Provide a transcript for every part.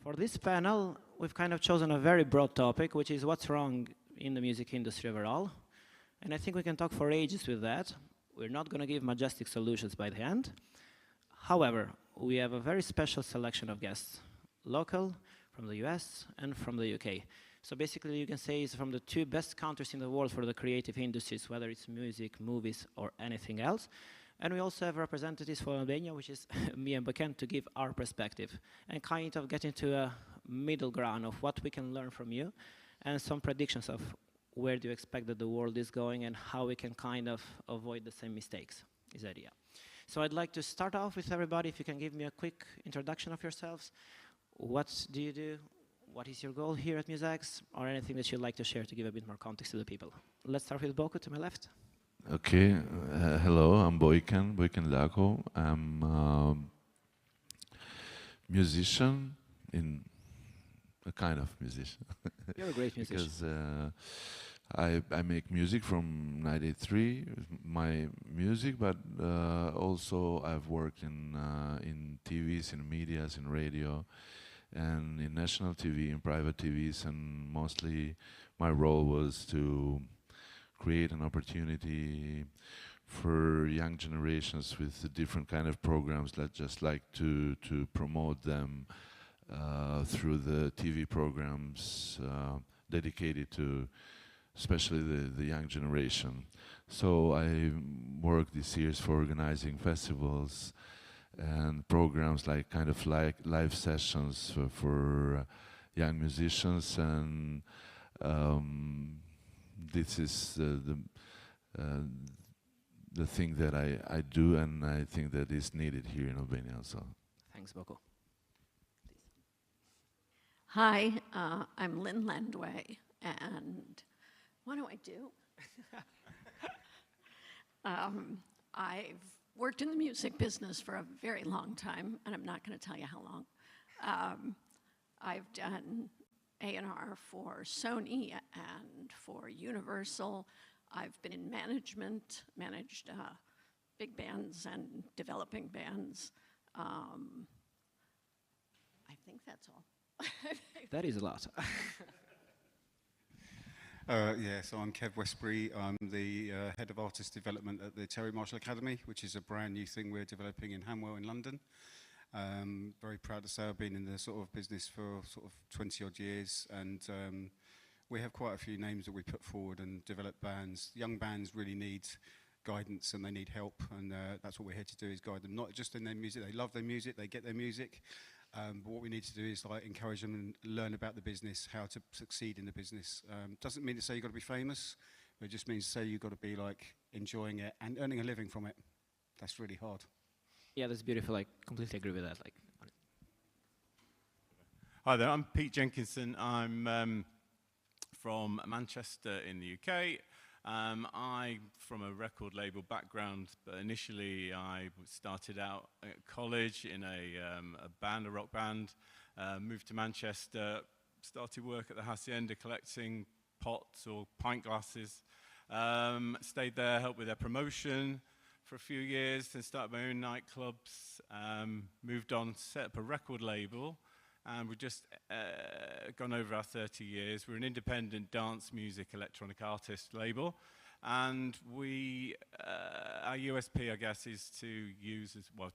For this panel, we've kind of chosen a very broad topic, which is what's wrong in the music industry overall. And I think we can talk for ages with that. We're not going to give majestic solutions by the end. However, we have a very special selection of guests, local, from the US, and from the UK. So basically, you can say it's from the two best countries in the world for the creative industries, whether it's music, movies, or anything else. And we also have representatives from Albania, which is me and Baken, to give our perspective and kind of get into a middle ground of what we can learn from you and some predictions of where do you expect that the world is going and how we can kind of avoid the same mistakes, is the idea. So I'd like to start off with everybody, if you can give me a quick introduction of yourselves. What do you do? What is your goal here at Muse-X? Or anything that you'd like to share to give a bit more context to the people. Let's start with Boko to my left. Okay, hello, I'm Boykan Lago. I'm a musician, a kind of musician. You're a great musician. Because I make music from '93, my music, but also I've worked in TVs, in medias, in radio, and in national TV, in private TVs, and mostly my role was to create an opportunity for young generations with different kind of programs that just like to promote them through the TV programs dedicated to especially the young generation. So I worked these years for organizing festivals and programs like kind of like live sessions for young musicians, and this is the thing that I do, and I think that is needed here in Albania also. Thanks, Boko. Hi, I'm Lynn Landway, and what do I do? I've worked in the music business for a very long time, and I'm not going to tell you how long. I've done A&R for Sony and for Universal. I've been in management, managed big bands and developing bands. I think that's all. That is a lot. Yeah, so I'm Kev Westbury. I'm the head of artist development at the Terry Marshall Academy, which is a brand new thing we're developing in Hanwell in London. Very proud to say I've been in the sort of business for sort of 20 odd years, and we have quite a few names that we put forward and develop bands. Young bands really need guidance and they need help, and that's what we're here to do, is guide them, not just in their music. They love their music, they get their music, but what we need to do is like encourage them and learn about the business, how to succeed in the business. Doesn't mean to say you've got to be famous, but it just means to say you've got to be like enjoying it and earning a living from it. That's really hard. Yeah, that's beautiful. I completely agree with that. Hi there, I'm Pete Jenkinson. I'm from Manchester in the UK. I'm from a record label background, but initially I started out at college in a band, a rock band, moved to Manchester, started work at the Hacienda collecting pots or pint glasses, stayed there, helped with their promotion for a few years, then started my own nightclubs, moved on, set up a record label, and we've just gone over our 30 years. We're an independent dance music electronic artist label, and our USP, I guess, is to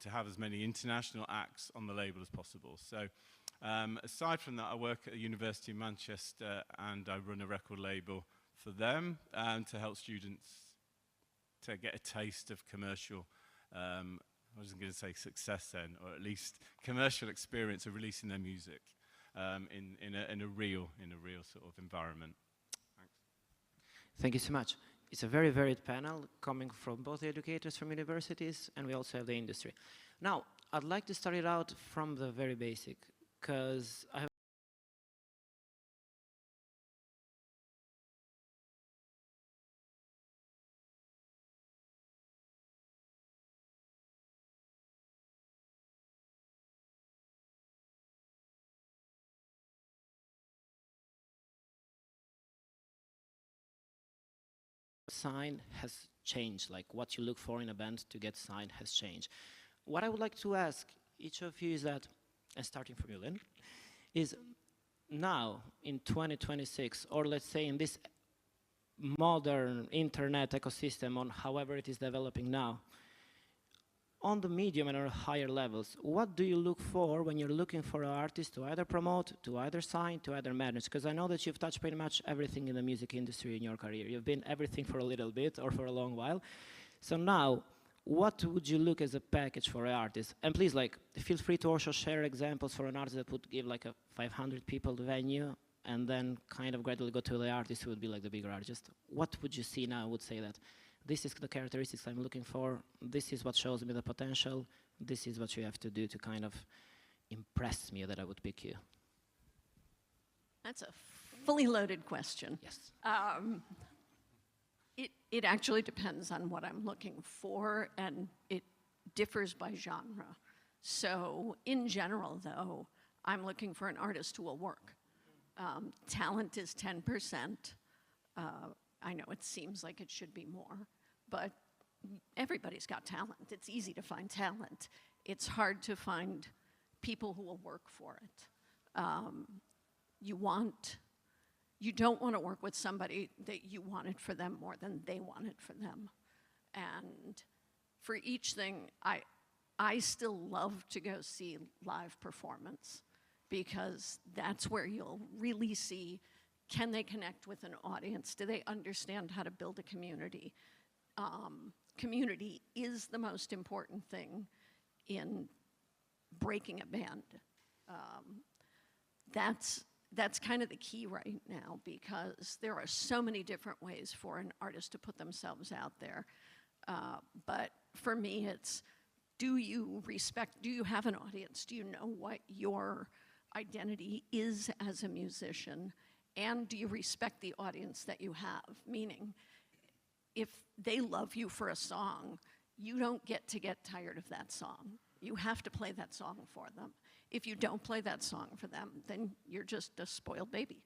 to have as many international acts on the label as possible. So aside from that, I work at the University of Manchester, and I run a record label for them to help students to get a taste of commercial, I wasn't going to say success then, or at least commercial experience of releasing their music in a real sort of environment. Thanks. Thank you so much. It's a very varied panel coming from both the educators from universities, and we also have the industry. Now, I'd like to start it out from the very basic, because I have sign has changed, like what you look for in a band to get signed has changed. What I would like to ask each of you is that, and starting from you, Lynn, is now in 2026, or let's say in this modern internet ecosystem, on however it is developing now, on the medium and or higher levels, what do you look for when you're looking for an artist to either promote, to either sign, to either manage? Because I know that you've touched pretty much everything in the music industry in your career. You've been everything for a little bit or for a long while. So now, what would you look as a package for an artist? And please, like, feel free to also share examples for an artist that would give like a 500 people venue and then kind of gradually go to the artist who would be like the bigger artist. What would you see now? I would say that this is the characteristics I'm looking for. This is what shows me the potential. This is what you have to do to kind of impress me that I would pick you. That's a fully loaded question. Yes. It actually depends on what I'm looking for, and it differs by genre. So in general, though, I'm looking for an artist who will work. Talent is 10%. I know it seems like it should be more, but everybody's got talent. It's easy to find talent. It's hard to find people who will work for it. You don't want to work with somebody that you want it for them more than they want it for them. And for each thing, I still love to go see live performance, because that's where you'll really see, can they connect with an audience? Do they understand how to build a community? Community is the most important thing in breaking a band. That's kind of the key right now, because there are so many different ways for an artist to put themselves out there. But for me, it's, do you have an audience? Do you know what your identity is as a musician? And do you respect the audience that you have? Meaning, if they love you for a song, you don't get tired of that song. You have to play that song for them. If you don't play that song for them, then you're just a spoiled baby.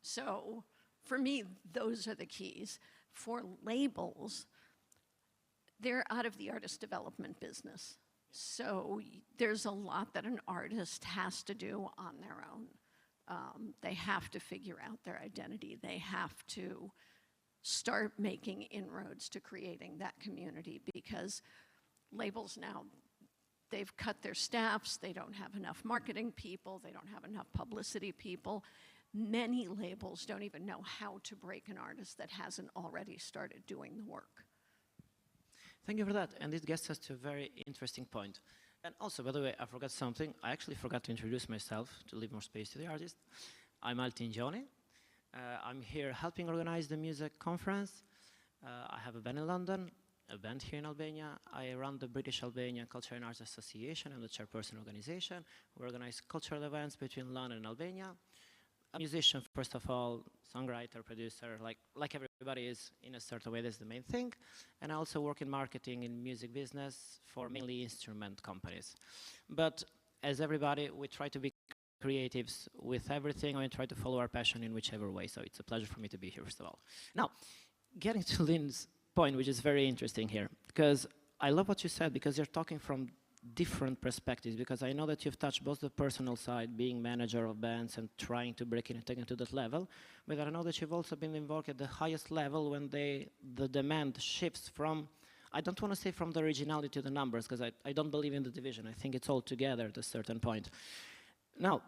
So for me, those are the keys. For labels, they're out of the artist development business. So there's a lot that an artist has to do on their own. They have to figure out their identity. They have to start making inroads to creating that community, because labels now, they've cut their staffs, they don't have enough marketing people, they don't have enough publicity people. Many labels don't even know how to break an artist that hasn't already started doing the work. Thank you for that, and this gets us to a very interesting point. And also, by the way, I forgot something. I actually forgot to introduce myself to leave more space to the artist. I'm Altincione. I'm here helping organize the Muse-X Conference. I have a band in London, a band here in Albania. I run the British Albanian Culture and Arts Association. I'm the chairperson organization. We organize cultural events between London and Albania. A musician, first of all, songwriter, producer, like everybody is in a certain way. That's the main thing. And I also work in marketing in music business for mainly instrument companies. But as everybody, we try to be creatives with everything, and we try to follow our passion in whichever way. So it's a pleasure for me to be here, first of all. Now, getting to Lynn's point, which is very interesting here, because I love what you said, because you're talking from different perspectives, because I know that you've touched both the personal side, being manager of bands and trying to break in and take it to that level, but I know that you've also been involved at the highest level when the demand shifts from, I don't want to say from the originality to the numbers, because I don't believe in the division. I think it's all together at a certain point. Now,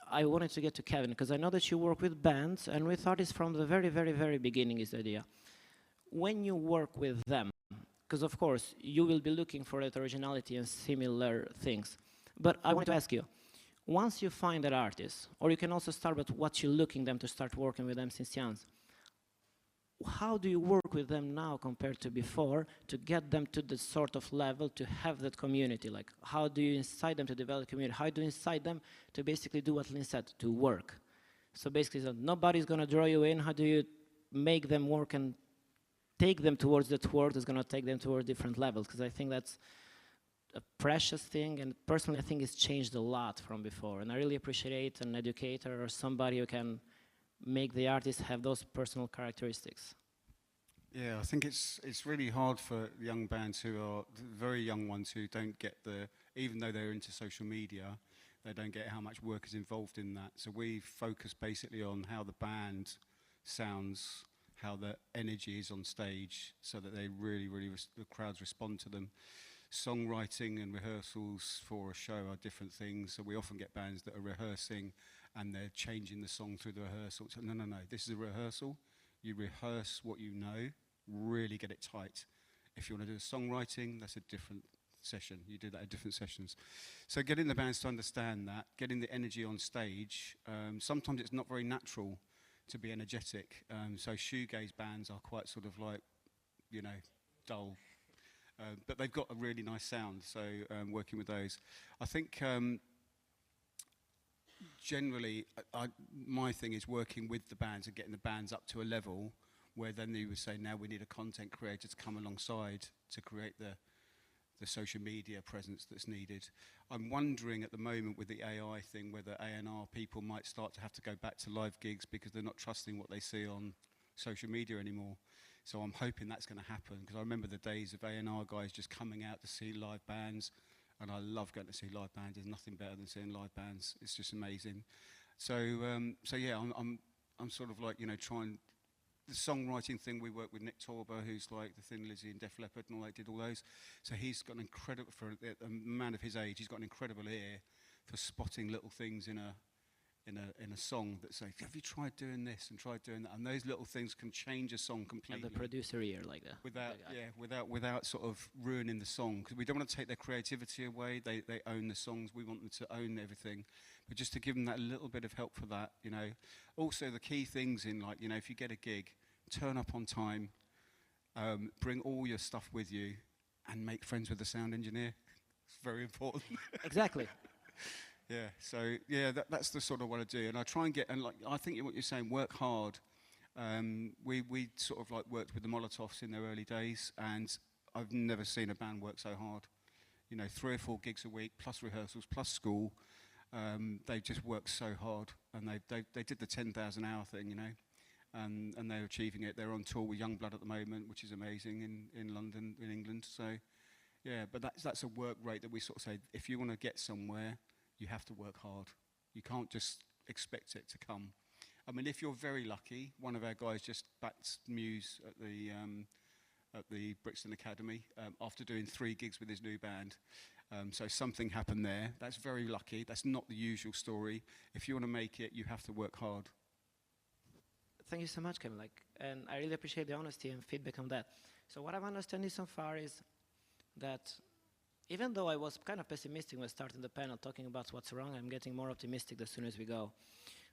I wanted to get to Kevin, because I know that you work with bands and with artists from the very, very, very beginning is the idea. When you work with them, because of course you will be looking for that originality and similar things, but I want to ask you, once you find that artist, or you can also start with what you're looking them to start working with them since young, how do you work with them now compared to before to get them to the sort of level to have that community? Like, how do you incite them to develop community? How do you incite them to basically do what Lynn said, to work? So basically, so nobody's going to draw you in. How do you make them work and take them towards that work that's going to take them towards different levels? Because I think that's a precious thing, and personally I think it's changed a lot from before, and I really appreciate an educator or somebody who can make the artist have those personal characteristics. Yeah, I think it's really hard for young bands who are very young ones who don't get even though they're into social media, they don't get how much work is involved in that. So we focus basically on how the band sounds, how the energy is on stage, so that they really, the crowds respond to them. Songwriting and rehearsals for a show are different things. So we often get bands that are rehearsing and they're changing the song through the rehearsal. So no, this is a rehearsal. You rehearse what you know, really get it tight. If you want to do songwriting, that's a different session. You do that at different sessions. So getting the bands to understand that, getting the energy on stage, sometimes it's not very natural to be energetic. So shoegaze bands are quite sort of like, you know, dull. But they've got a really nice sound, so working with those. I think generally, my thing is working with the bands and getting the bands up to a level where then you would say, now we need a content creator to come alongside to create the social media presence that's needed. I'm wondering at the moment with the AI thing whether A&R people might start to have to go back to live gigs because they're not trusting what they see on social media anymore. So I'm hoping that's going to happen, because I remember the days of A&R guys just coming out to see live bands, and I love going to see live bands. There's nothing better than seeing live bands. It's just amazing. So yeah, I'm sort of like, you know, trying the songwriting thing. We work with Nick Torber, who's like the Thin Lizzy and Def Leppard and all that, did all those. So he's got an incredible, for a man of his age, he's got an incredible ear for spotting little things in a song that say, have you tried doing this and tried doing that? And those little things can change a song completely. And the producer ear like that. Without sort of ruining the song, because we don't want to take their creativity away. They own the songs. We want them to own everything. But just to give them that little bit of help for that, you know. Also the key things in, like, you know, if you get a gig, turn up on time, bring all your stuff with you, and make friends with the sound engineer. It's very important. Exactly. Yeah, so yeah, that's the sort of what I do, and I try and get, and like I think what you're saying, work hard. We sort of like worked with the Molotovs in their early days, and I've never seen a band work so hard. You know, 3 or 4 gigs a week, plus rehearsals, plus school. They just worked so hard, and they did the 10,000 hour thing, you know, and they're achieving it. They're on tour with Youngblood at the moment, which is amazing in London, in England. So yeah, but that's a work rate that we sort of say, if you want to get somewhere, you have to work hard. You can't just expect it to come. I mean, if you're very lucky, one of our guys just backed Muse at the Brixton Academy after doing 3 gigs with his new band. So something happened there. That's very lucky. That's not the usual story. If you want to make it, you have to work hard. Thank you so much, Kevin. And I really appreciate the honesty and feedback on that. So what I'm understanding so far is that even though I was kind of pessimistic when starting the panel talking about what's wrong, I'm getting more optimistic as soon as we go.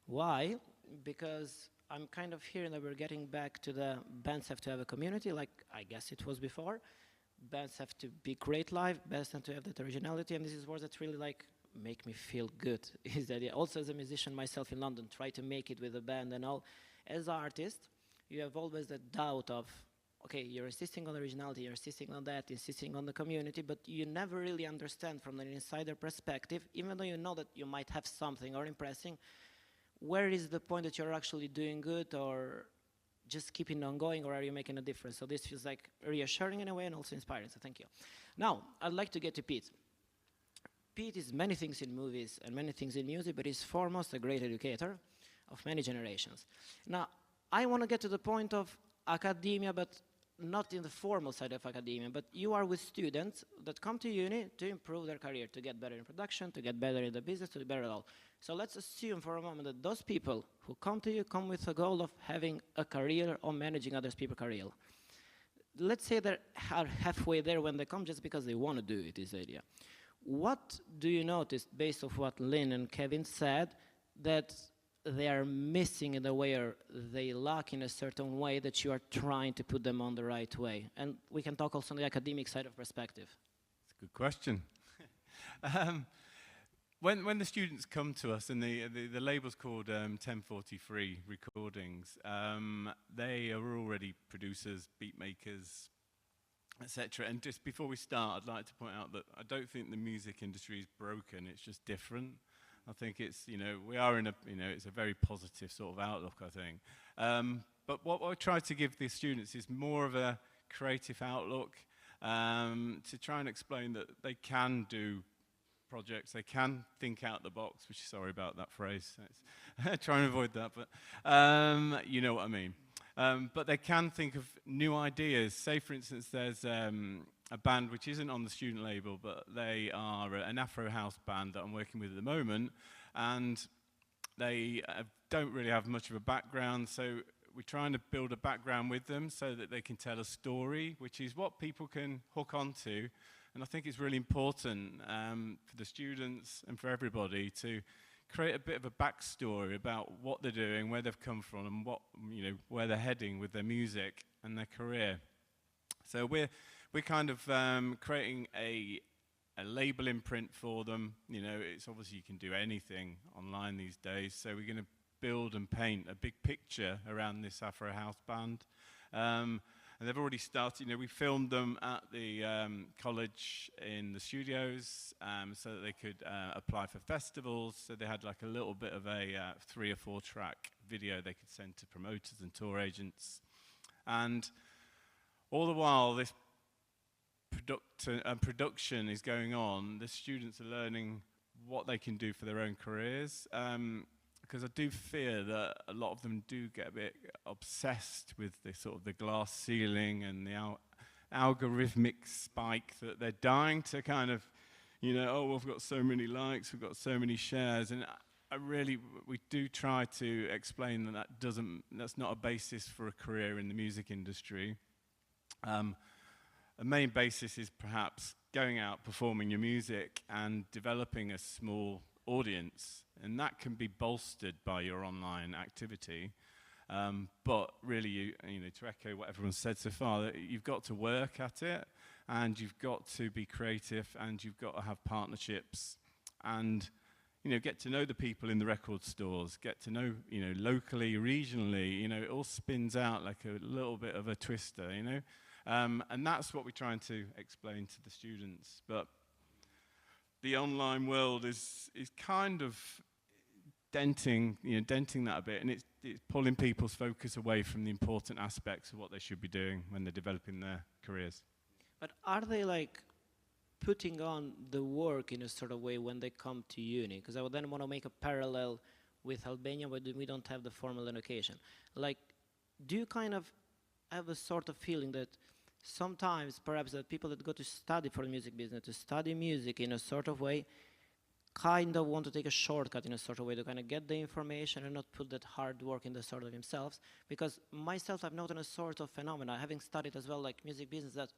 Why? Because I'm kind of hearing that we're getting back to the bands have to have a community, like I guess it was before. Bands have to be great live, bands have to have that originality, and this is words that really like make me feel good. Is that also as a musician myself in London, try to make it with a band and all. As an artist, you have always the doubt of, okay, you're insisting on originality, you're insisting on that, insisting on the community, but you never really understand from an insider perspective, even though you know that you might have something or impressing, where is the point that you're actually doing good or just keeping on going, or are you making a difference? So this feels like reassuring in a way and also inspiring, so thank you. Now, I'd like to get to Pete. Pete is many things in movies and many things in music, but he's foremost a great educator of many generations. Now, I want to get to the point of academia, but not in the formal side of academia, but you are with students that come to uni to improve their career, to get better in production, to get better in the business, to be better at all. So let's assume for a moment that those people who come to you come with a goal of having a career or managing other people's career. Let's say they are halfway there when they come just because they want to do it, this idea. What do you notice, based on what Lynn and Kevin said, that they are missing in the way, or they lack in a certain way that you are trying to put them on the right way? And we can talk also on the academic side of perspective. That's a good question. When the students come to us, and the label's called 1043 Recordings, they are already producers, beat makers, etc. And just before we start, I'd like to point out that I don't think the music industry is broken, it's just different. I think it's, you know, we are in a, you know, it's a very positive sort of outlook, I think. But what I try to give the students is more of a creative outlook, to try and explain that they can do projects. They can think out the box, which, sorry about that phrase. Try and avoid that, but you know what I mean. But they can think of new ideas. Say, for instance, there's a band which isn't on the student label, but they are an Afro house band that I'm working with at the moment, and they don't really have much of a background, so we're trying to build a background with them so that they can tell a story, which is what people can hook onto. And I think it's really important for the students and for everybody to create a bit of a backstory about what they're doing, where they've come from, and what, you know, where they're heading with their music and their career. So we're kind of creating a label imprint for them. You know, it's obviously you can do anything online these days, so we're going to build and paint a big picture around this Afro house band. And they've already started, you know, we filmed them at the college in the studios so that they could apply for festivals. So they had like a little bit of a 3 or 4 track video they could send to promoters and tour agents. And all the while this production is going on, the students are learning what they can do for their own careers. Because I do fear that a lot of them do get a bit obsessed with the sort of the glass ceiling and the algorithmic spike that they're dying to kind of, you know, oh, we've got so many likes, we've got so many shares, and we do try to explain that that's not a basis for a career in the music industry. The main basis is perhaps going out, performing your music, and developing a small audience. And that can be bolstered by your online activity. But really, you know, to echo what everyone's said so far, that you've got to work at it, and you've got to be creative, and you've got to have partnerships, and, you know, get to know the people in the record stores, get to know, you know, locally, regionally, you know, it all spins out like a little bit of a twister, you know. And that's what we're trying to explain to the students. But the online world is kind of denting that a bit, and it's pulling people's focus away from the important aspects of what they should be doing when they're developing their careers. But are they like putting on the work in a sort of way when they come to uni? Because I would then want to make a parallel with Albania, where we don't have the formal education. Like, do you kind of have a sort of feeling that sometimes perhaps that people that go to study for the music business, to study music in a sort of way, kind of want to take a shortcut in a sort of way to kind of get the information and not put that hard work in the sort of themselves? Because myself, I've noted a sort of phenomena, having studied as well like music business, that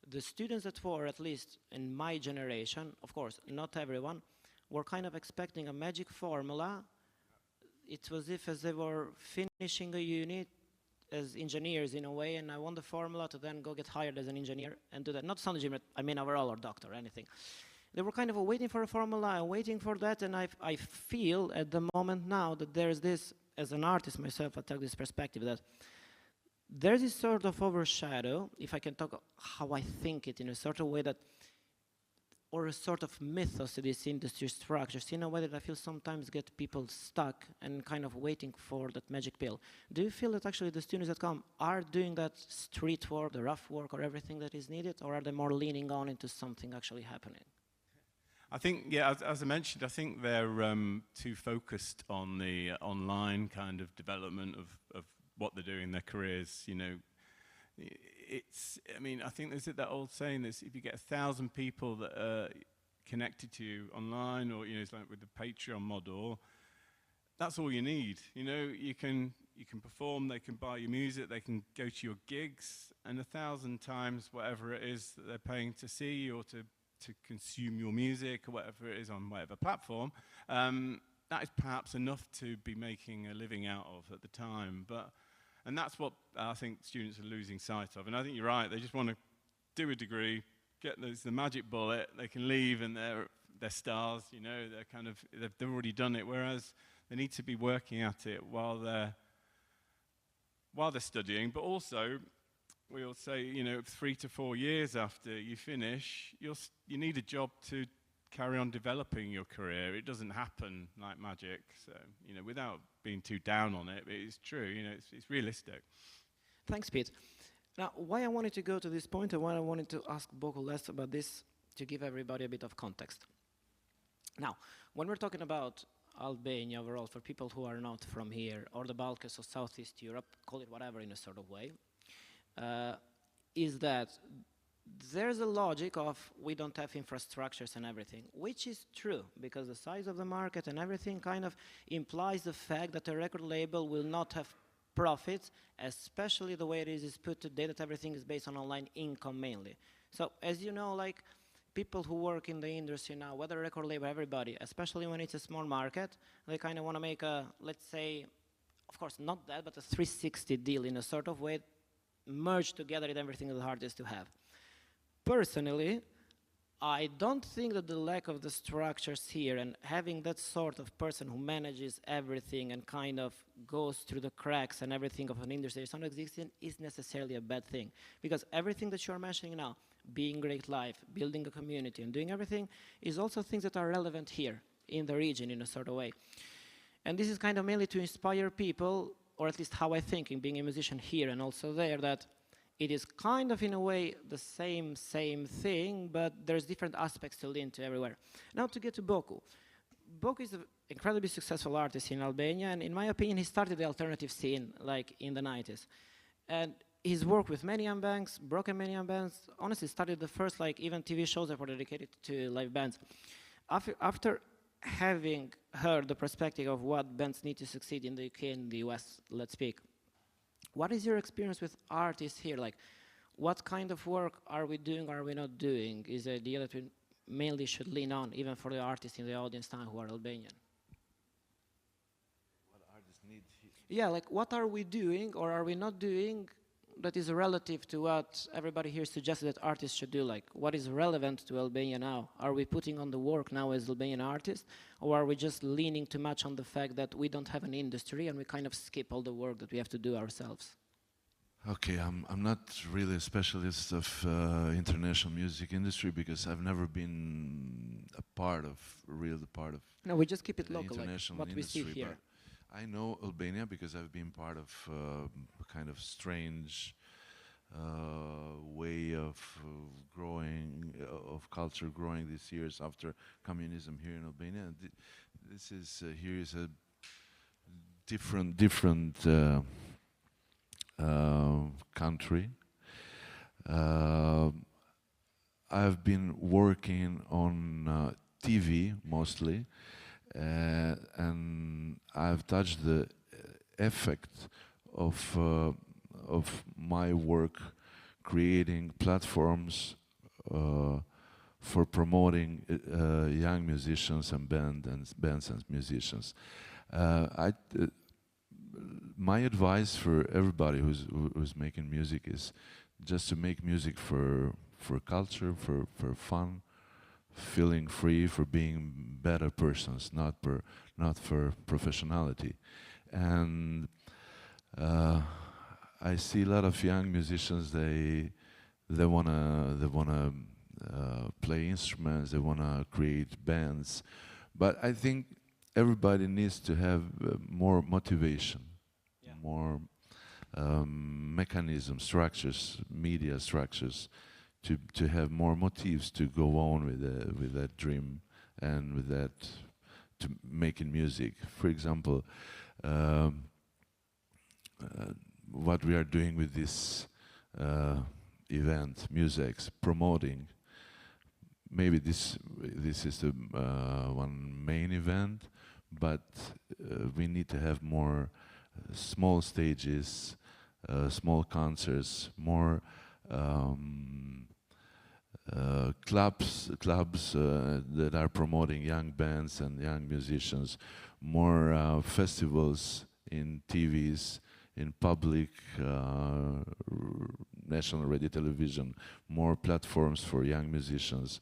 the students that were, at least in my generation, of course, not everyone, were kind of expecting a magic formula. It was as they were finishing a unit as engineers in a way, and I want the formula to then go get hired as an engineer and do that. Not sound engineer, I mean overall, or doctor or anything. They were kind of waiting for a formula and waiting for that, and I feel at the moment now that there's this, as an artist myself, I take this perspective that there's this sort of overshadow, if I can talk how I think it in a sort of way that, or a sort of mythos to this industry structures, in a way that I feel sometimes get people stuck and kind of waiting for that magic pill. Do you feel that actually the students that come are doing that street work, the rough work, or everything that is needed, or are they more leaning on into something actually happening? I think, yeah, as I mentioned, I think they're too focused on the online kind of development of what they're doing in their careers. You know, I mean, I think there's that old saying that if you get 1,000 people that are connected to you online, or, you know, it's like with the Patreon model, that's all you need. You know, you can perform, they can buy your music, they can go to your gigs, and 1,000 times whatever it is that they're paying to see you or to consume your music or whatever it is on whatever platform, that is perhaps enough to be making a living out of at the time. And that's what I think students are losing sight of. And I think you're right, they just want to do a degree, get the magic bullet, they can leave and they're stars, you know, they've already done it, whereas they need to be working at it while they're studying. But also, we'll say, you know, 3 to 4 years after you finish, you need a job to carry on developing your career. It doesn't happen like magic. So, you know, without being too down on it, it's true, you know, it's realistic. Thanks, Pete. Now, why I wanted to go to this point and why I wanted to ask Boko less about this, to give everybody a bit of context. Now, when we're talking about Albania overall, for people who are not from here, or the Balkans or Southeast Europe, call it whatever in a sort of way, is that there's a logic of we don't have infrastructures and everything, which is true, because the size of the market and everything kind of implies the fact that a record label will not have profits, especially the way it is put today, that everything is based on online income mainly. So as you know, like people who work in the industry now, whether record label, everybody, especially when it's a small market, they kind of want to make a, let's say, of course not that, but a 360 deal in a sort of way, merge together in everything that the artist to have. Personally, I don't think that the lack of the structures here and having that sort of person who manages everything and kind of goes through the cracks and everything of an industry that's not existing is necessarily a bad thing. Because everything that you're mentioning now, being great live, building a community and doing everything, is also things that are relevant here in the region in a sort of way. And this is kind of mainly to inspire people, or at least how I think in being a musician here and also there, that it is kind of, in a way, the same thing, but there's different aspects to lean to everywhere. Now to get to Boku. Boku is an incredibly successful artist in Albania, and in my opinion, he started the alternative scene, like, in the 90s. And he's worked with many bands, broken many bands, honestly started the first, like, even TV shows that were dedicated to live bands. After having heard the perspective of what bands need to succeed in the UK and the US, let's speak, what is your experience with artists here? Like, what kind of work are we doing, are we not doing? Is the idea that we mainly should lean on, even for the artists in the audience now who are Albanian? What artists need here? Yeah, like, what are we doing, or are we not doing, that is relative to what everybody here suggested that artists should do? Like, what is relevant to Albania now? Are we putting on the work now as Albanian artists, or are we just leaning too much on the fact that we don't have an industry and we kind of skip all the work that we have to do ourselves? Okay, I'm not really a specialist of international music industry because I've never been a part of No, we just keep it the local, like international what we see industry, here. but I know Albania because I've been part of a kind of strange way of growing, of culture growing these years after communism here in Albania. And this is here is a different country. I've been working on TV mostly, and I've touched the effect of my work creating platforms for promoting young musicians and bands and musicians. My advice for everybody who's making music is just to make music for culture, for fun, feeling free, for being better persons, not for professionality. And I see a lot of young musicians. They wanna play instruments. They wanna create bands, but I think everybody needs to have more motivation, more mechanisms, structures, media structures, to have more motives to go on with that dream and with that to making music. For example, what we are doing with this event, Muse-X, promoting. Maybe this is the one main event, but we need to have more small stages, small concerts, more clubs that are promoting young bands and young musicians, more festivals in TVs, in public, national radio, television, more platforms for young musicians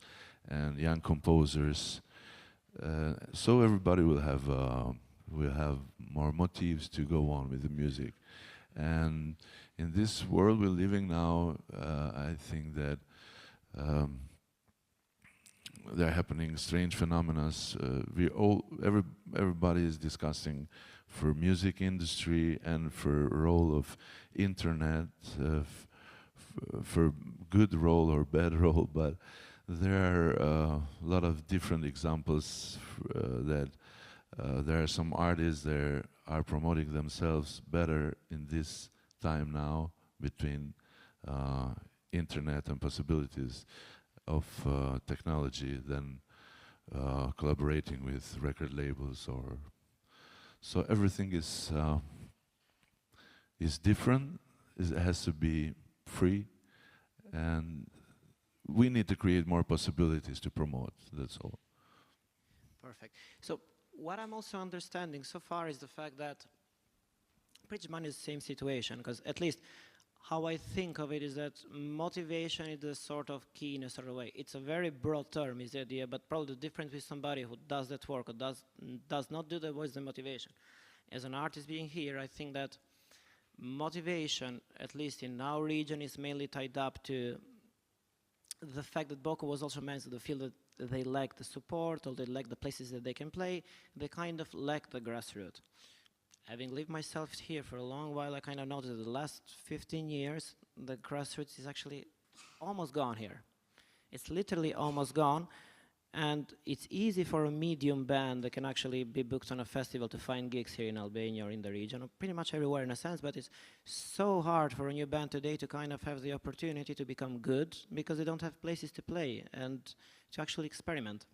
and young composers. So everybody will have more motives to go on with the music. And in this world we're living now, I think that there are happening strange phenomena. Everybody is discussing for music industry and for role of internet, for good role or bad role, but there are a lot of different examples that there are some artists that are promoting themselves better in this time now between internet and possibilities of technology than collaborating with record labels, or so everything is different. It has to be free, and we need to create more possibilities to promote. That's all. Perfect. So what I'm also understanding so far is the fact that pretty much is the same situation, because at least how I think of it is that motivation is the sort of key in a sort of way. It's a very broad term, is the idea, but probably the difference with somebody who does that work or does not do that was the motivation. As an artist being here, I think that motivation, at least in our region, is mainly tied up to the fact that Boko was also mentioned, the feel that they lack the support or they lack the places that they can play. They kind of lack the grassroots. Having lived myself here for a long while, I kind of noticed that the last 15 years, the grassroots is actually almost gone here. It's literally almost gone. And it's easy for a medium band that can actually be booked on a festival to find gigs here in Albania or in the region, or pretty much everywhere in a sense, but it's so hard for a new band today to kind of have the opportunity to become good because they don't have places to play and to actually experiment.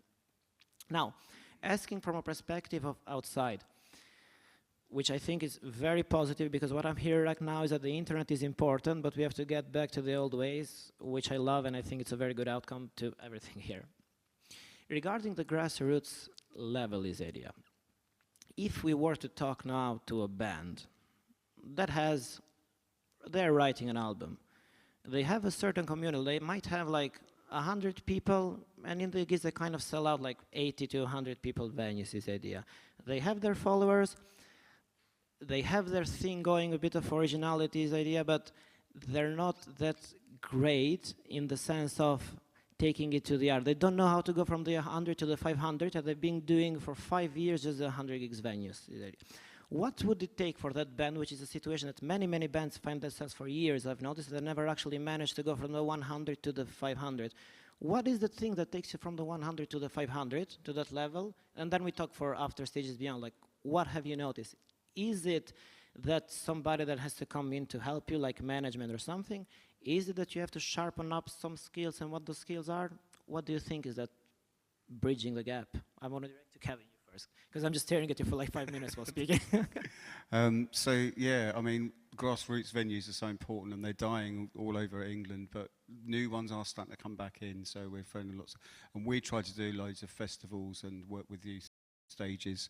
Now, asking from a perspective of outside, which I think is very positive, because what I'm hearing right now is that the internet is important, but we have to get back to the old ways, which I love, and I think it's a very good outcome to everything here. Regarding the grassroots level is area, if we were to talk now to a band that they're writing an album, they have a certain community, they might have like 100 people, and in the gigs they kind of sell out like 80 to 100 people venues is idea. They have their followers, they have their thing going, a bit of originality is idea, but they're not that great in the sense of taking it to the art. They don't know how to go from the 100 to the 500, and they've been doing for 5 years just the 100 gigs venues. What would it take for that band, which is a situation that many, many bands find themselves for years? I've noticed they never actually managed to go from the 100 to the 500. What is the thing that takes you from the 100 to the 500, to that level? And then we talk for after stages beyond, like, what have you noticed? Is it that somebody that has to come in to help you, like management or something? Is it that you have to sharpen up some skills, and what those skills are? What do you think is that bridging the gap? I want to direct to Kevin you first, because I'm just staring at you for like 5 minutes while speaking. So yeah, I mean, grassroots venues are so important, and they're dying all over England, but new ones are starting to come back in, so we're phoning lots. And we try to do loads of festivals and work with youth stages.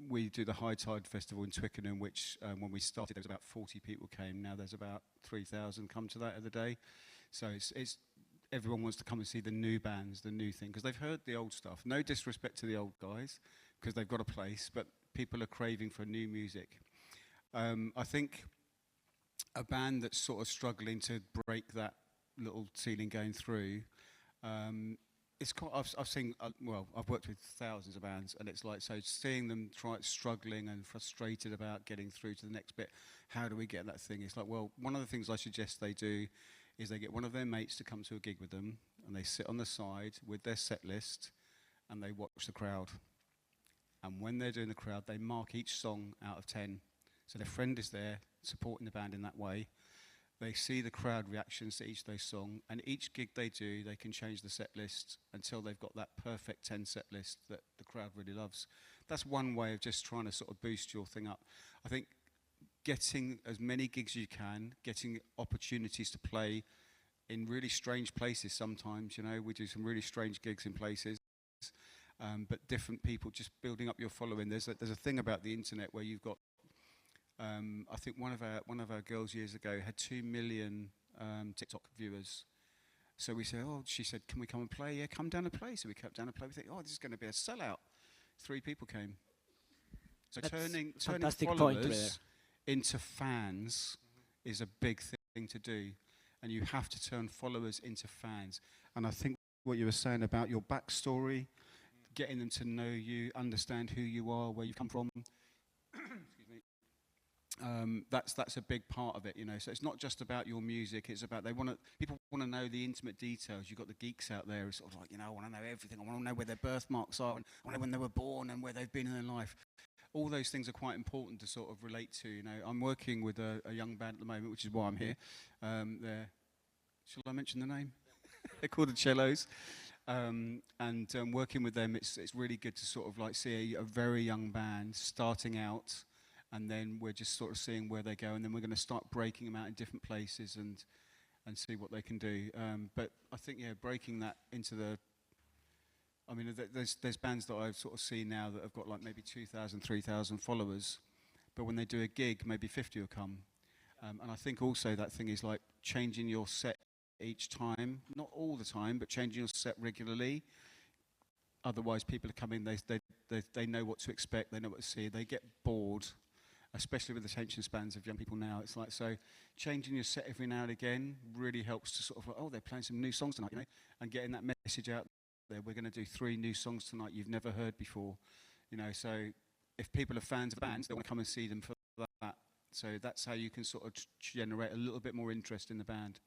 We do the High Tide Festival in Twickenham, which when we started there was about 40 people came. Now there's about 3,000 come to that every day. So it's everyone wants to come and see the new bands, the new thing, because they've heard the old stuff. No disrespect to the old guys, because they've got a place, but people are craving for new music. I think a band that's sort of struggling to break that little ceiling going through, it's quite, I've seen, well, I've worked with thousands of bands, and it's like, so seeing them struggling and frustrated about getting through to the next bit, how do we get that thing? It's like, well, one of the things I suggest they do is they get one of their mates to come to a gig with them, and they sit on the side with their set list, and they watch the crowd. And when they're doing the crowd, they mark each song out of 10. So their friend is there, supporting the band in that way. They see the crowd reactions to each of those songs, and each gig they do, they can change the set list until they've got that perfect 10 set list that the crowd really loves. That's one way of just trying to sort of boost your thing up. I think getting as many gigs as you can, getting opportunities to play in really strange places sometimes, you know, we do some really strange gigs in places, but different people, just building up your following. There's a thing about the internet where you've got, I think one of our girls years ago had 2 million TikTok viewers. So we said, she said, can we come and play? Yeah, come down and play. So we came down and played. We think, this is going to be a sellout. 3 people came. So turning followers into fans is a big thing to do. And you have to turn followers into fans. And I think what you were saying about your backstory, getting them to know you, understand who you are, where you've come from, that's a big part of it, you know. So it's not just about your music. It's about people want to know the intimate details. You've got the geeks out there who sort of like, I want to know everything. I want to know where their birthmarks are, and I want to know when they were born and where they've been in their life. All those things are quite important to sort of relate to. I'm working with a young band at the moment, which is why I'm here. Shall I mention the name? They're called the Cellos. Working with them, it's really good to sort of like see a very young band starting out, and then we're just sort of seeing where they go, and then we're going to start breaking them out in different places and see what they can do. But I think, breaking that into there's bands that I've sort of seen now that have got like maybe 2,000, 3,000 followers, but when they do a gig, maybe 50 will come. And I think also that thing is like changing your set each time, not all the time, but changing your set regularly. Otherwise, people are coming, they know what to expect, they know what to see, they get bored, especially with the attention spans of young people now. It's like, so changing your set every now and again really helps to sort of, oh, they're playing some new songs tonight, and getting that message out there. We're going to do 3 new songs tonight you've never heard before, so if people are fans of bands, they want to come and see them for that. So that's how you can sort of generate a little bit more interest in the band.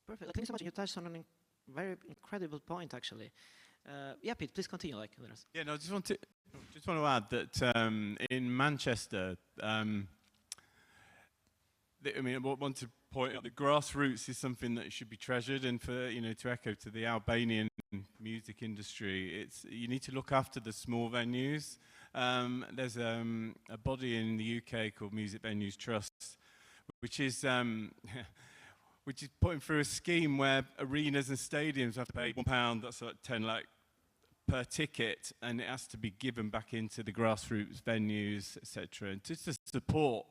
Perfect. Thank you so much. You touched on a very incredible point, actually. Pete, please continue. Yeah, no, I just want to add that in Manchester, I want to point out that grassroots is something that should be treasured, and for to echo to the Albanian music industry, you need to look after the small venues. There's a body in the UK called Music Venues Trust, which is putting through a scheme where arenas and stadiums have to pay £1, that's like 10 lakh per ticket, and it has to be given back into the grassroots venues, etc. And just to support,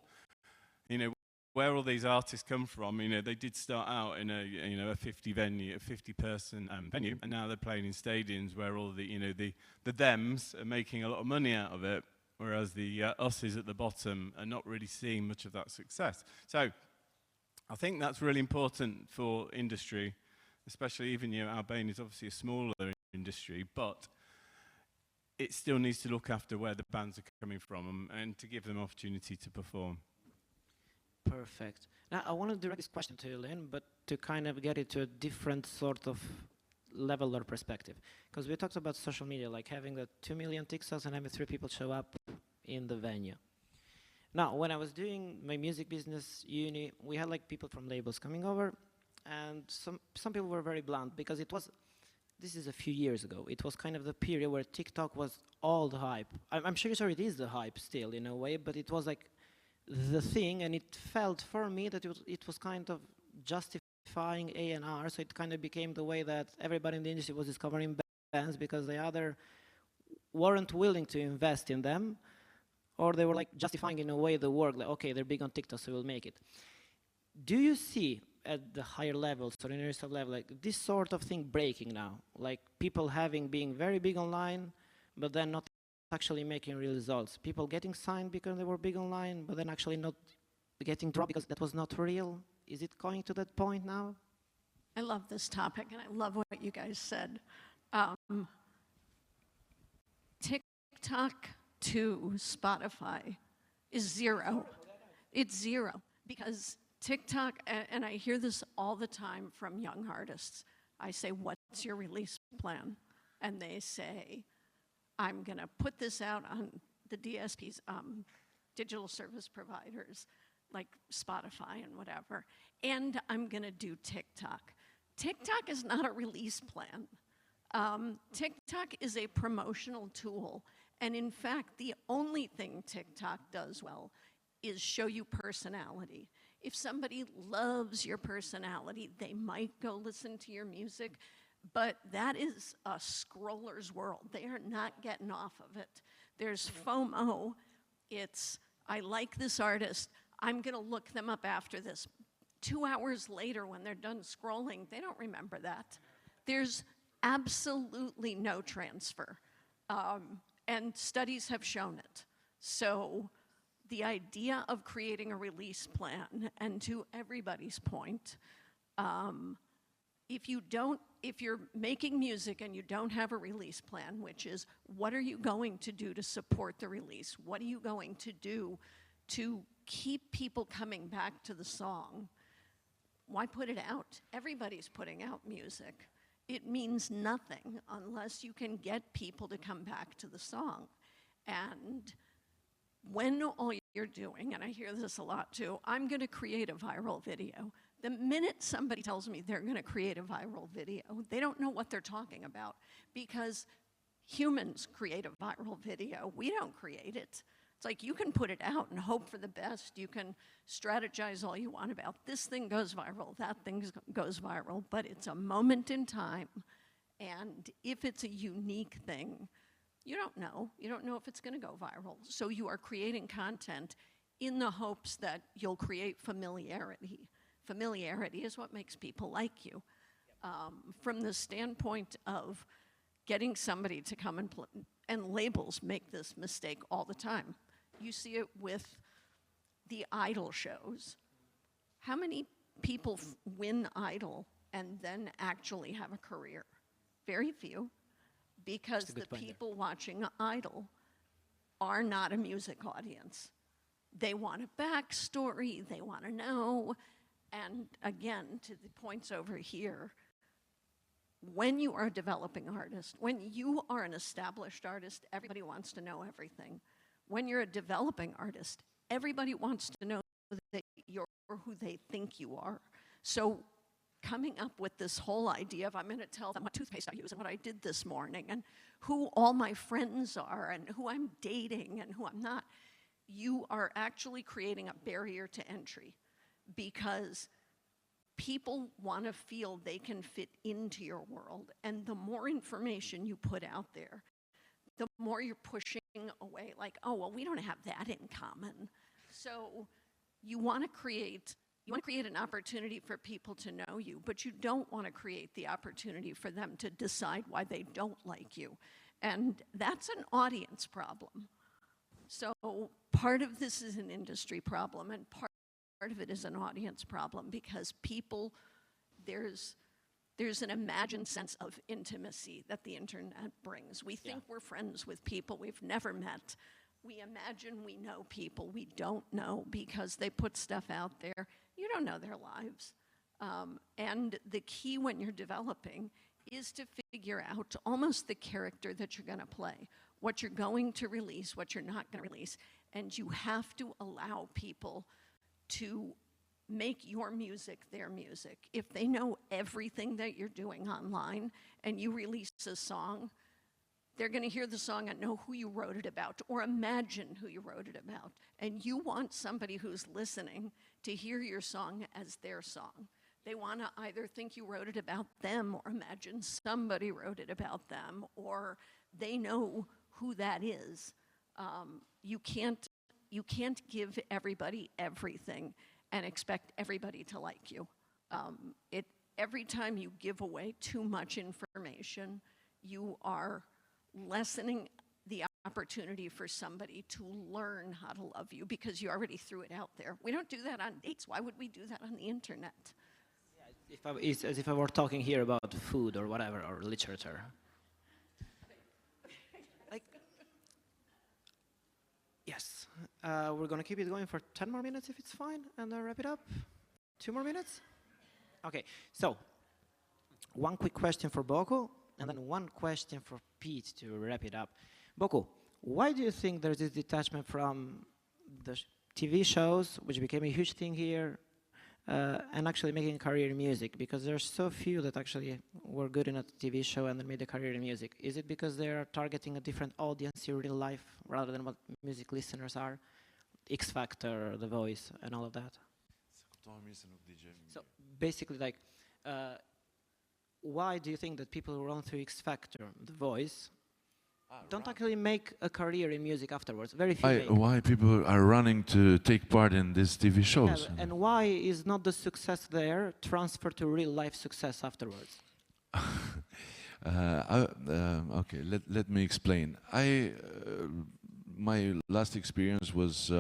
where all these artists come from. They did start out in a 50-person venue, and now they're playing in stadiums where all the thems are making a lot of money out of it, whereas the us's at the bottom are not really seeing much of that success. So I think that's really important for industry, especially even Albania is obviously a smaller industry, but it still needs to look after where the bands are coming from and to give them opportunity to perform. Perfect. Now, I want to direct this question to you, Lynn, but to kind of get it to a different sort of level or perspective. Because we talked about social media, like having the 2 million TikToks and having 3 people show up in the venue. Now, when I was doing my music business uni, we had like people from labels coming over, and some people were very blunt, because this is a few years ago. It was kind of the period where TikTok was all the hype. I'm sure it is the hype still in a way, but it was like the thing, and it felt for me that it was kind of justifying A&R, so it kind of became the way that everybody in the industry was discovering bands, because they either weren't willing to invest in them, or they were like justifying in a way the work, like, okay, they're big on TikTok, so we'll make it. Do you see at the higher levels, or universal level, like this sort of thing breaking now? Like people being very big online, but then not actually making real results. People getting signed because they were big online, but then actually not getting dropped because that was not real. Is it going to that point now? I love this topic, and I love what you guys said. TikTok to Spotify is 0. It's 0, because TikTok, and I hear this all the time from young artists. I say, what's your release plan? And they say, I'm going to put this out on the DSPs, digital service providers, like Spotify and whatever, and I'm going to do TikTok. TikTok is not a release plan. TikTok is a promotional tool, and in fact, the only thing TikTok does well is show you personality. If somebody loves your personality, they might go listen to your music, but that is a scroller's world. They are not getting off of it. There's FOMO. It's, I like this artist. I'm going to look them up after this. 2 hours later, when they're done scrolling, they don't remember that. There's absolutely no transfer. And studies have shown it. So the idea of creating a release plan, and to everybody's point, if you're making music and you don't have a release plan, which is, what are you going to do to support the release? What are you going to do to keep people coming back to the song? why put it out? Everybody's putting out music. It means nothing unless you can get people to come back to the song. And when all you're doing, and I hear this a lot too, I'm gonna create a viral video. The minute somebody tells me they're gonna create a viral video, they don't know what they're talking about, because humans create a viral video. We don't create it. It's like you can put it out and hope for the best. You can strategize all you want about this thing goes viral, that thing goes viral, but it's a moment in time. And if it's a unique thing, you don't know. You don't know if it's gonna go viral. So you are creating content in the hopes that you'll create familiarity. Familiarity is what makes people like you. From the standpoint of getting somebody to come and labels make this mistake all the time. You see it with the Idol shows. How many people win Idol and then actually have a career? Very few, because the people watching Idol are not a music audience. They want a backstory, they want to know, and again, to the points over here, when you are a developing artist, when you are an established artist, everybody wants to know everything. When you're a developing artist, everybody wants to know that you're who they think you are. So coming up with this whole idea of I'm gonna tell them what toothpaste I use and what I did this morning and who all my friends are and who I'm dating and who I'm not, you are actually creating a barrier to entry, because people want to feel they can fit into your world. And the more information you put out there, the more you're pushing away, like, oh, well, we don't have that in common. So you want to create an opportunity for people to know you, but you don't want to create the opportunity for them to decide why they don't like you. And that's an audience problem. So part of this is an industry problem, and part of it is an audience problem, because people, there's an imagined sense of intimacy that the internet brings. We think we're friends with people we've never met. We imagine we know people we don't know because they put stuff out there. You don't know their lives. And the key when you're developing is to figure out almost the character that you're gonna play, what you're going to release, what you're not gonna release. And you have to allow people to make your music their music. If they know everything that you're doing online and you release a song, they're gonna hear the song and know who you wrote it about or imagine who you wrote it about. And you want somebody who's listening to hear your song as their song. They wanna either think you wrote it about them or imagine somebody wrote it about them, or they know who that is. You can't give everybody everything and expect everybody to like you. Every time you give away too much information, you are lessening the opportunity for somebody to learn how to love you, because you already threw it out there. We don't do that on dates. Why would we do that on the internet? Yeah, it's as if I were talking here about food or whatever, or literature. Yes, we're gonna keep it going for 10 more minutes if it's fine, and wrap it up. 2 more minutes? Okay, so one quick question for Boko, and then one question for Pete to wrap it up. Boko, why do you think there's this detachment from the TV shows, which became a huge thing here, and actually making a career in music? Because there's so few that actually were good in a TV show and then made a career in music. Is it because they're targeting a different audience in real life rather than what music listeners are? X Factor, The Voice, and all of that. So basically, like, why do you think that people who run through X Factor, The Voice, don't actually make a career in music afterwards? Very few. Why people are running to take part in these TV shows? Yeah, and why is not the success there transferred to real life success afterwards? Okay, let me explain. My last experience was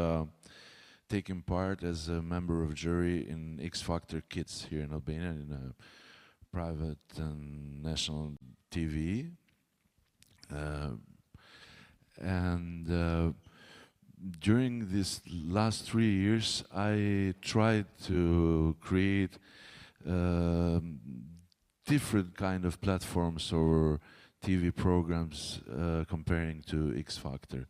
taking part as a member of jury in X Factor Kids here in Albania, in a private and national TV. During these last 3 years, I tried to create different kind of platforms or TV programs comparing to X Factor.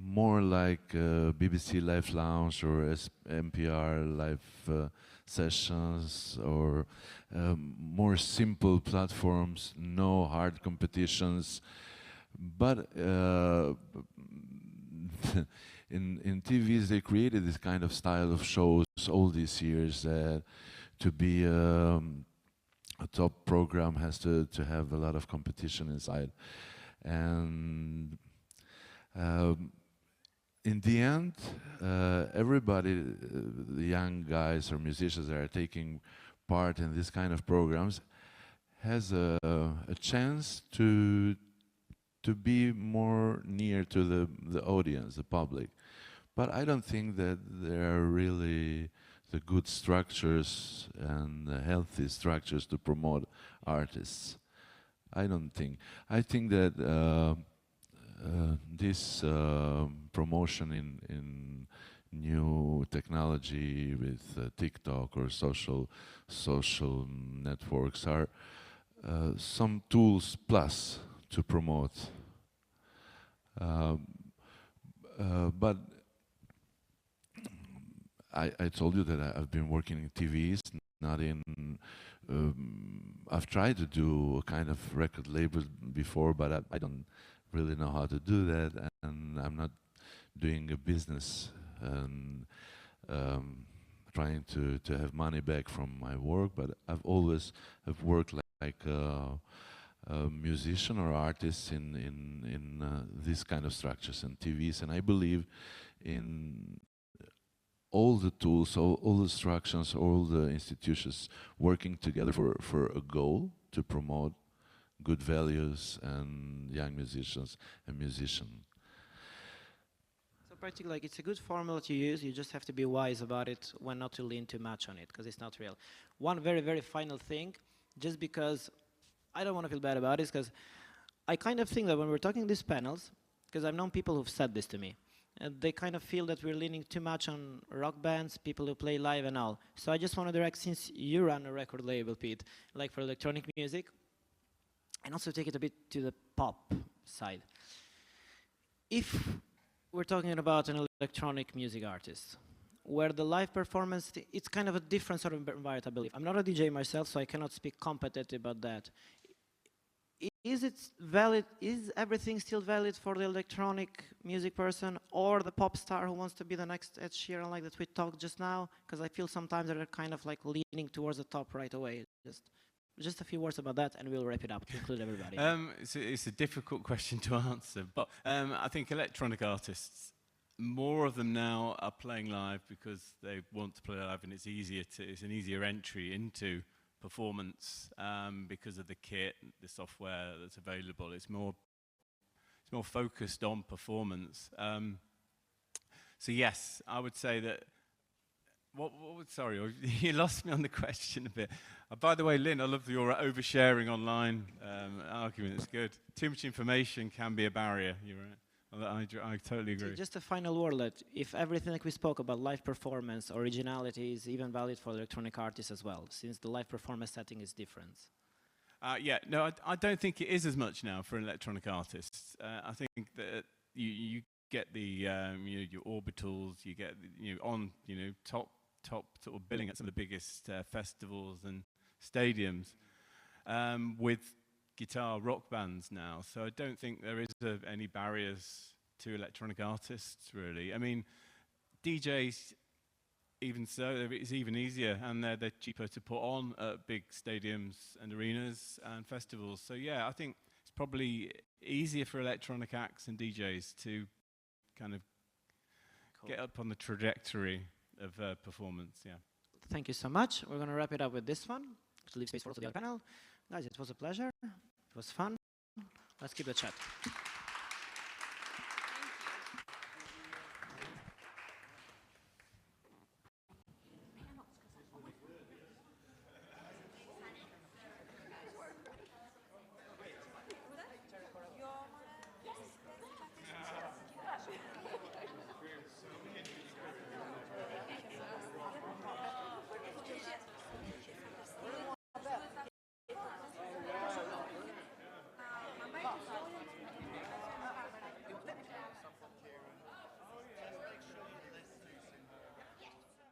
More like BBC Live Lounge or NPR live sessions, or more simple platforms, no hard competitions. But in TVs they created this kind of style of shows all these years that to be a top program has to have a lot of competition inside. And in the end, everybody, the young guys or musicians that are taking part in this kind of programs, has a chance to be more near to the audience, the public. But I don't think that there are really the good structures and the healthy structures to promote artists. I don't think. I think that this promotion in new technology with TikTok or social networks are some tools plus to promote. But I told you that I've been working in TVs, not in. I've tried to do a kind of record label before, but I don't really know how to do that, and I'm not doing a business and trying to have money back from my work. But I've always have worked like a musician or artist in these kind of structures and TVs, and I believe in all the tools, all the structures, all the institutions working together for a goal to promote good values and young musicians and musicians. So practically, like, it's a good formula to use. You just have to be wise about it when not to lean too much on it, because it's not real. One very, very final thing, just because I don't want to feel bad about it, because I kind of think that when we're talking these panels, because I've known people who've said this to me, they kind of feel that we're leaning too much on rock bands, people who play live and all. So I just want to direct, since you run a record label, Pete, like for electronic music, and also take it a bit to the pop side. If we're talking about an electronic music artist, where the live performance, it's kind of a different sort of environment, I believe. I'm not a DJ myself, so I cannot speak competently about that. Is it valid? Is everything still valid for the electronic music person or the pop star who wants to be the next Ed Sheeran, like that we talked just now? Because I feel sometimes they're kind of like leaning towards the top right away. Just a few words about that, and we'll wrap it up to include everybody. It's a difficult question to answer, but I think electronic artists, more of them now are playing live because they want to play live, and it's an easier entry into performance because of the kit, the software that's available. It's more focused on performance. So yes, I would say that. Sorry, you lost me on the question a bit. By the way, Lynn, I love your oversharing online argument. It's good. Too much information can be a barrier. You're right. I totally agree. Just a final word, that if everything like we spoke about live performance, originality is even valid for electronic artists as well, since the live performance setting is different. Yeah, no, I don't think it is as much now for electronic artists. I think that you get the your orbitals, you get top sort of billing at some of the biggest festivals and stadiums with guitar rock bands now. So I don't think there is any barriers to electronic artists, really. I mean, DJs, even so, it's even easier, and they're cheaper to put on at big stadiums and arenas and festivals. So yeah, I think it's probably easier for electronic acts and DJs to kind of get up on the trajectory of performance. Yeah. Thank you so much. We're going to wrap it up with this one to leave space for the other panel. Guys, it was a pleasure. It was fun. Let's keep the chat.